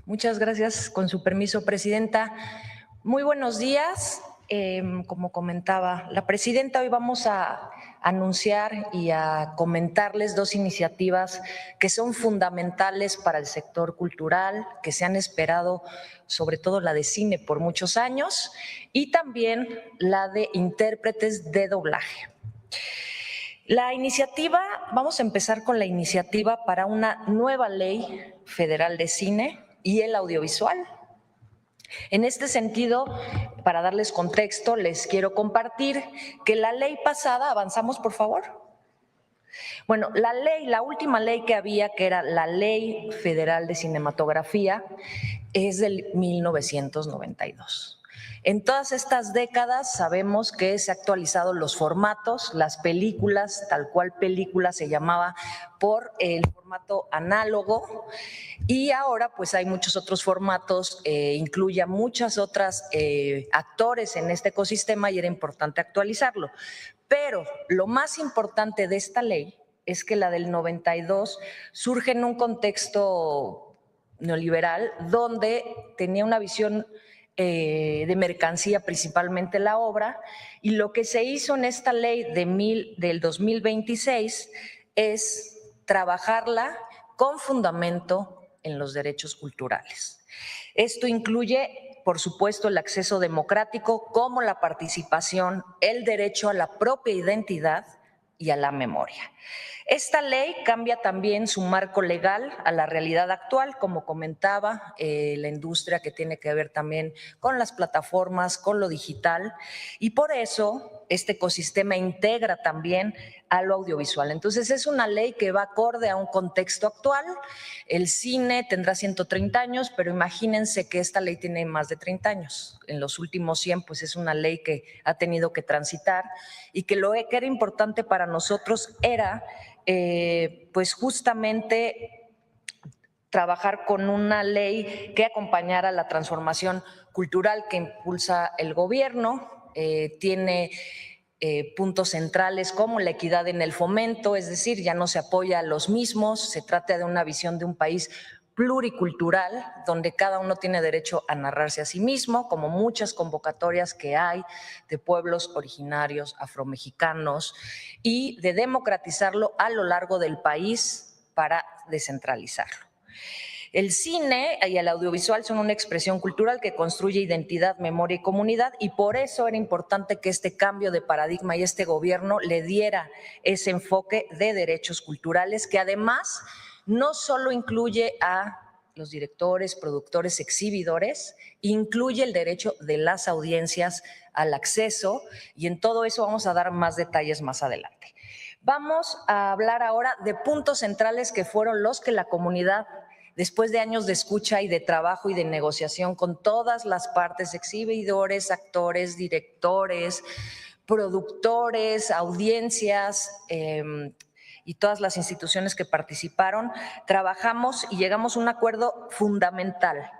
Muchas gracias, con su permiso, presidenta. Muy buenos días. Como comentaba la presidenta, hoy vamos a anunciar y a comentarles dos iniciativas que son fundamentales para el sector cultural, que se han esperado, sobre todo la de cine, por muchos años, y también la de intérpretes de doblaje. La iniciativa, vamos a empezar con la iniciativa para una nueva ley federal de cine y el audiovisual. En este sentido, para darles contexto, les quiero compartir que la ley pasada, avanzamos por favor. Bueno, la última ley que había, que era la Ley Federal de Cinematografía, es del 1992. En todas estas décadas sabemos que se han actualizado los formatos, las películas, tal cual película se llamaba por el formato análogo, y ahora pues hay muchos otros formatos, incluye a muchas otras actores en este ecosistema y era importante actualizarlo. Pero lo más importante de esta ley es que la del 92 surge en un contexto neoliberal donde tenía una visión de mercancía, principalmente la obra, y lo que se hizo en esta ley del 2026 es trabajarla con fundamento en los derechos culturales. Esto incluye, por supuesto, el acceso democrático, como la participación, el derecho a la propia identidad y a la memoria. Esta ley cambia también su marco legal a la realidad actual, como comentaba, la industria que tiene que ver también con las plataformas, con lo digital, y por eso este ecosistema integra también a lo audiovisual. Entonces es una ley que va acorde a un contexto actual. El cine tendrá 130 años, pero imagínense que esta ley tiene más de 30 años. En los últimos 100, pues es una ley que ha tenido que transitar y que lo que era importante para nosotros era pues justamente trabajar con una ley que acompañara la transformación cultural que impulsa el gobierno. Tiene puntos centrales como la equidad en el fomento, es decir, ya no se apoya a los mismos, se trata de una visión de un país pluricultural, donde cada uno tiene derecho a narrarse a sí mismo, como muchas convocatorias que hay de pueblos originarios afromexicanos, y de democratizarlo a lo largo del país para descentralizarlo. El cine y el audiovisual son una expresión cultural que construye identidad, memoria y comunidad, y por eso era importante que este cambio de paradigma y este gobierno le diera ese enfoque de derechos culturales que además no solo incluye a los directores, productores, exhibidores, incluye el derecho de las audiencias al acceso, y en todo eso vamos a dar más detalles más adelante. Vamos a hablar ahora de puntos centrales que fueron los que la comunidad, después de años de escucha y de trabajo y de negociación con todas las partes, exhibidores, actores, directores, productores, audiencias y todas las instituciones que participaron, trabajamos y llegamos a un acuerdo fundamental.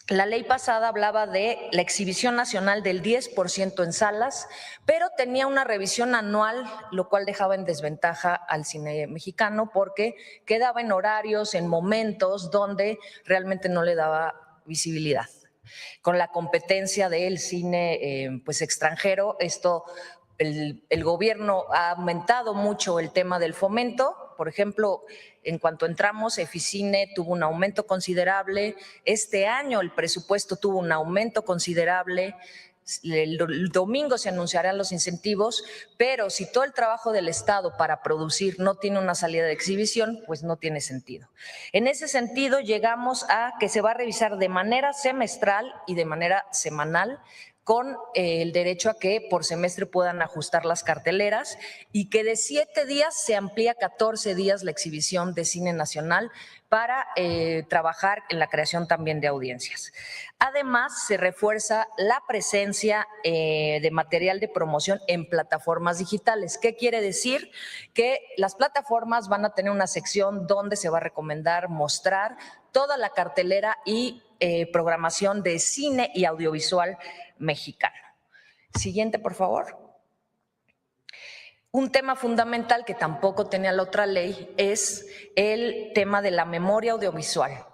La ley pasada hablaba de la exhibición nacional del 10% en salas, pero tenía una revisión anual, lo cual dejaba en desventaja al cine mexicano porque quedaba en horarios, en momentos donde realmente no le daba visibilidad. Con la competencia del cine pues extranjero, el gobierno ha aumentado mucho el tema del fomento. Por ejemplo, en cuanto entramos, Eficine tuvo un aumento considerable. Este año el presupuesto tuvo un aumento considerable. El domingo se anunciarán los incentivos, pero si todo el trabajo del Estado para producir no tiene una salida de exhibición, pues no tiene sentido. En ese sentido, llegamos a que se va a revisar de manera semestral y de manera semanal, con el derecho a que por semestre puedan ajustar las carteleras, y que de 7 días se amplía a 14 días la exhibición de cine nacional para trabajar en la creación también de audiencias. Además, se refuerza la presencia de material de promoción en plataformas digitales. ¿Qué quiere decir? Que las plataformas van a tener una sección donde se va a recomendar mostrar toda la cartelera y programación de cine y audiovisual mexicano. Siguiente, por favor. Un tema fundamental que tampoco tenía la otra ley es el tema de la memoria audiovisual.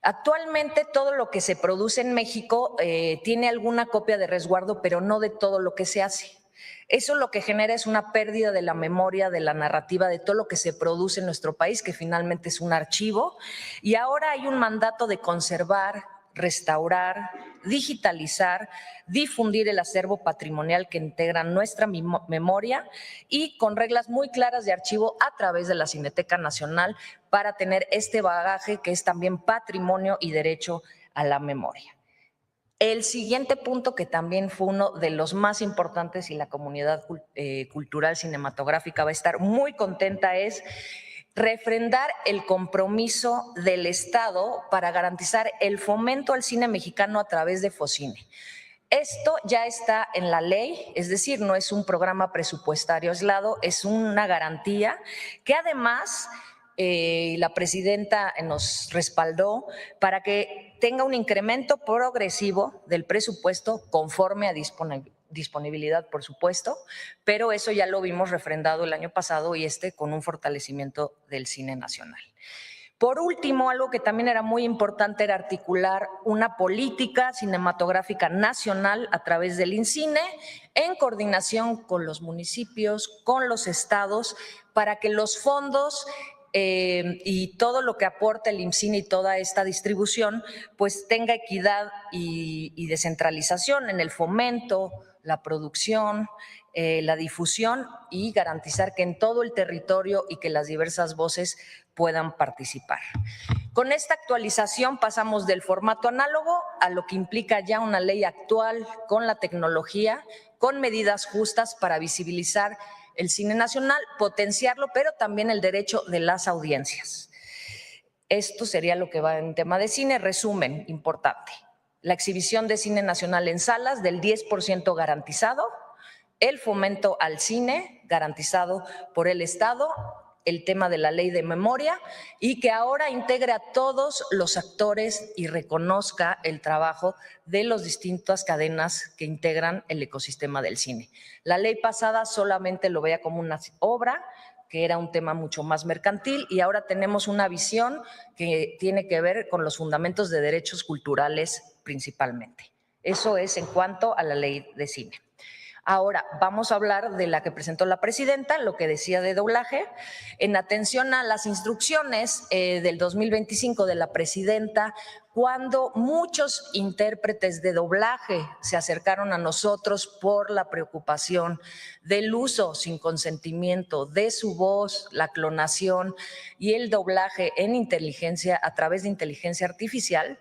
Actualmente todo lo que se produce en México tiene alguna copia de resguardo, pero no de todo lo que se hace. Eso lo que genera es una pérdida de la memoria, de la narrativa, de todo lo que se produce en nuestro país, que finalmente es un archivo. Y ahora hay un mandato de conservar, restaurar, digitalizar, difundir el acervo patrimonial que integra nuestra memoria y con reglas muy claras de archivo a través de la Cineteca Nacional para tener este bagaje que es también patrimonio y derecho a la memoria. El siguiente punto, que también fue uno de los más importantes y la comunidad cultural cinematográfica va a estar muy contenta, es refrendar el compromiso del Estado para garantizar el fomento al cine mexicano a través de Focine. Esto ya está en la ley, es decir, no es un programa presupuestario aislado, es una garantía que además la presidenta nos respaldó para que tenga un incremento progresivo del presupuesto conforme a disponibilidad, por supuesto, pero eso ya lo vimos refrendado el año pasado y con un fortalecimiento del cine nacional. Por último, algo que también era muy importante era articular una política cinematográfica nacional a través del INCINE en coordinación con los municipios, con los estados, para que los fondos y todo lo que aporta el INCINE y toda esta distribución pues tenga equidad y descentralización en el fomento, la producción, la difusión y garantizar que en todo el territorio y que las diversas voces puedan participar. Con esta actualización pasamos del formato análogo a lo que implica ya una ley actual con la tecnología, con medidas justas para visibilizar el cine nacional, potenciarlo, pero también el derecho de las audiencias. Esto sería lo que va en tema de cine. Resumen importante: la exhibición de cine nacional en salas del 10% garantizado, el fomento al cine garantizado por el Estado, el tema de la ley de memoria y que ahora integre a todos los actores y reconozca el trabajo de las distintas cadenas que integran el ecosistema del cine. La ley pasada solamente lo veía como una obra, que era un tema mucho más mercantil, y ahora tenemos una visión que tiene que ver con los fundamentos de derechos culturales principalmente. Eso es en cuanto a la ley de cine. Ahora vamos a hablar de la que presentó la presidenta, lo que decía de doblaje. En atención a las instrucciones del 2025 de la presidenta, cuando muchos intérpretes de doblaje se acercaron a nosotros por la preocupación del uso sin consentimiento de su voz, la clonación y el doblaje en inteligencia a través de inteligencia artificial,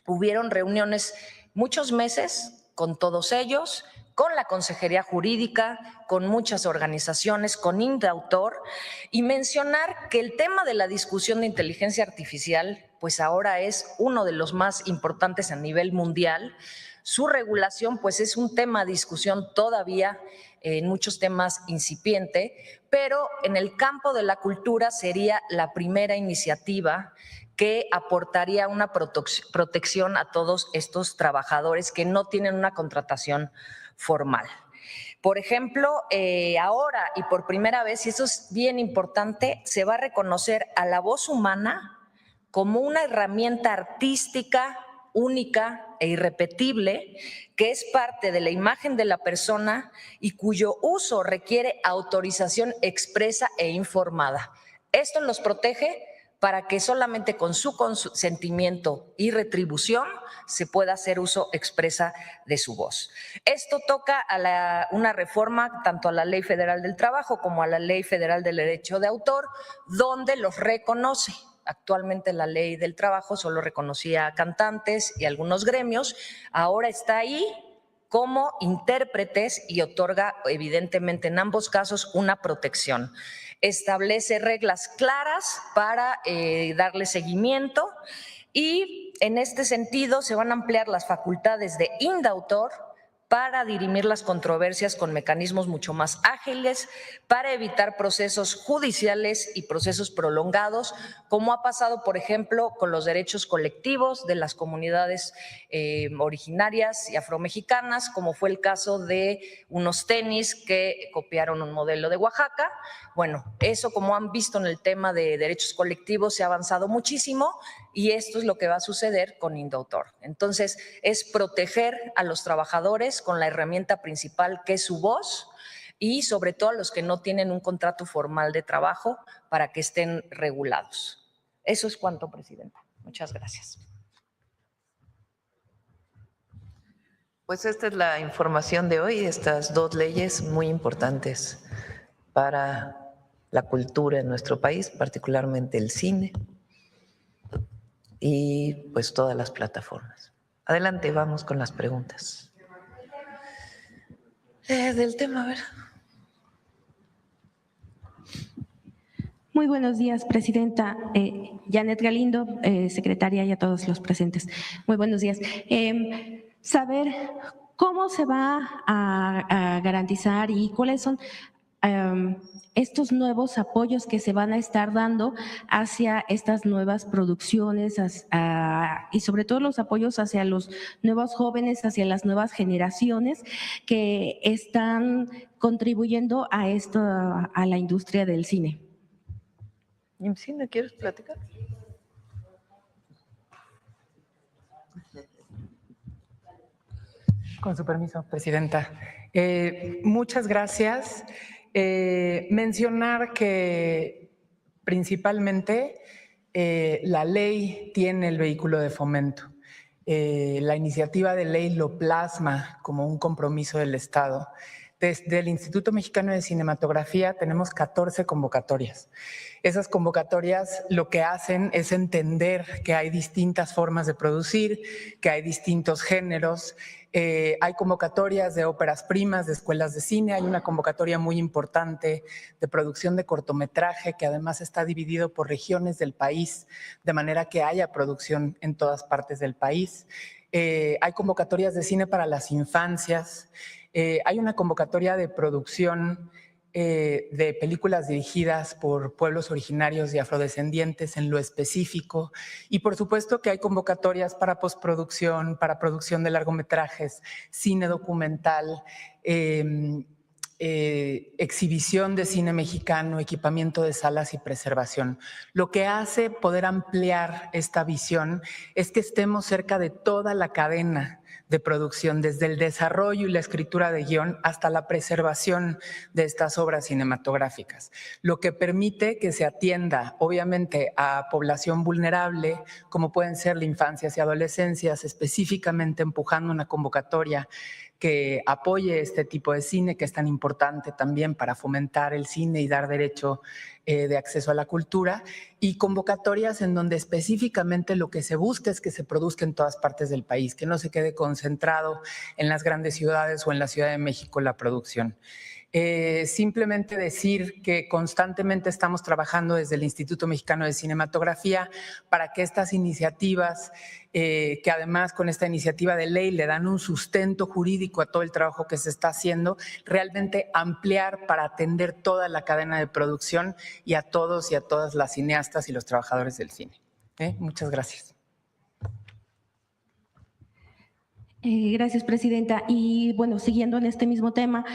hubieron reuniones muchos meses con todos ellos, con la Consejería Jurídica, con muchas organizaciones, con Indautor, y mencionar que el tema de la discusión de inteligencia artificial pues ahora es uno de los más importantes a nivel mundial. Su regulación pues es un tema de discusión todavía en muchos temas incipiente, pero en el campo de la cultura sería la primera iniciativa que aportaría una protección a todos estos trabajadores que no tienen una contratación formal. Por ejemplo, ahora y por primera vez, y eso es bien importante, se va a reconocer a la voz humana como una herramienta artística única e irrepetible que es parte de la imagen de la persona y cuyo uso requiere autorización expresa e informada. Esto los protege para que solamente con su consentimiento y retribución se pueda hacer uso expresa de su voz. Esto toca a una reforma tanto a la Ley Federal del Trabajo como a la Ley Federal del Derecho de Autor, donde los reconoce. Actualmente la Ley del Trabajo solo reconocía a cantantes y algunos gremios, ahora está ahí como intérpretes y otorga evidentemente en ambos casos una protección. Establece reglas claras para darle seguimiento y en este sentido se van a ampliar las facultades de Indautor para dirimir las controversias con mecanismos mucho más ágiles, para evitar procesos judiciales y procesos prolongados, como ha pasado, por ejemplo, con los derechos colectivos de las comunidades originarias y afromexicanas, como fue el caso de unos tenis que copiaron un modelo de Oaxaca. Bueno, eso, como han visto en el tema de derechos colectivos, se ha avanzado muchísimo y esto es lo que va a suceder con Indautor. Entonces, es proteger a los trabajadores con la herramienta principal que es su voz y sobre todo a los que no tienen un contrato formal de trabajo para que estén regulados. Eso es cuanto, Presidenta. Muchas gracias. Pues esta es la información de hoy, estas dos leyes muy importantes para la cultura en nuestro país, particularmente el cine y pues todas las plataformas. Adelante, vamos con las preguntas. Del tema, a ver. Muy buenos días, Presidenta. Janet Galindo, secretaria, y a todos los presentes. Muy buenos días. Saber cómo se va a garantizar y cuáles son estos nuevos apoyos que se van a estar dando hacia estas nuevas producciones y sobre todo los apoyos hacia los nuevos jóvenes, hacia las nuevas generaciones que están contribuyendo a la industria del cine. ¿Cine quieres platicar? Con su permiso, Presidenta. Muchas gracias. Mencionar que principalmente la ley tiene el vehículo de fomento. La iniciativa de ley lo plasma como un compromiso del Estado. Desde el Instituto Mexicano de Cinematografía tenemos 14 convocatorias. Esas convocatorias lo que hacen es entender que hay distintas formas de producir, que hay distintos géneros. Hay convocatorias de óperas primas, de escuelas de cine, hay una convocatoria muy importante de producción de cortometraje que además está dividido por regiones del país, de manera que haya producción en todas partes del país. Hay convocatorias de cine para las infancias, hay una convocatoria de producción de películas dirigidas por pueblos originarios y afrodescendientes en lo específico, y por supuesto que hay convocatorias para postproducción, para producción de largometrajes, cine documental, exhibición de cine mexicano, equipamiento de salas y preservación. Lo que hace poder ampliar esta visión es que estemos cerca de toda la cadena de producción, desde el desarrollo y la escritura de guión hasta la preservación de estas obras cinematográficas, lo que permite que se atienda obviamente a población vulnerable, como pueden ser la infancia y adolescencias, específicamente empujando una convocatoria que apoye este tipo de cine, que es tan importante también para fomentar el cine y dar derecho de acceso a la cultura, y convocatorias en donde específicamente lo que se busca es que se produzca en todas partes del país, que no se quede concentrado en las grandes ciudades o en la Ciudad de México la producción. Simplemente decir que constantemente estamos trabajando desde el Instituto Mexicano de Cinematografía para que estas iniciativas, que además con esta iniciativa de ley le dan un sustento jurídico a todo el trabajo que se está haciendo, realmente ampliar para atender toda la cadena de producción y a todos y a todas las cineastas y los trabajadores del cine. Muchas gracias. Gracias, Presidenta. Y bueno, siguiendo en este mismo tema,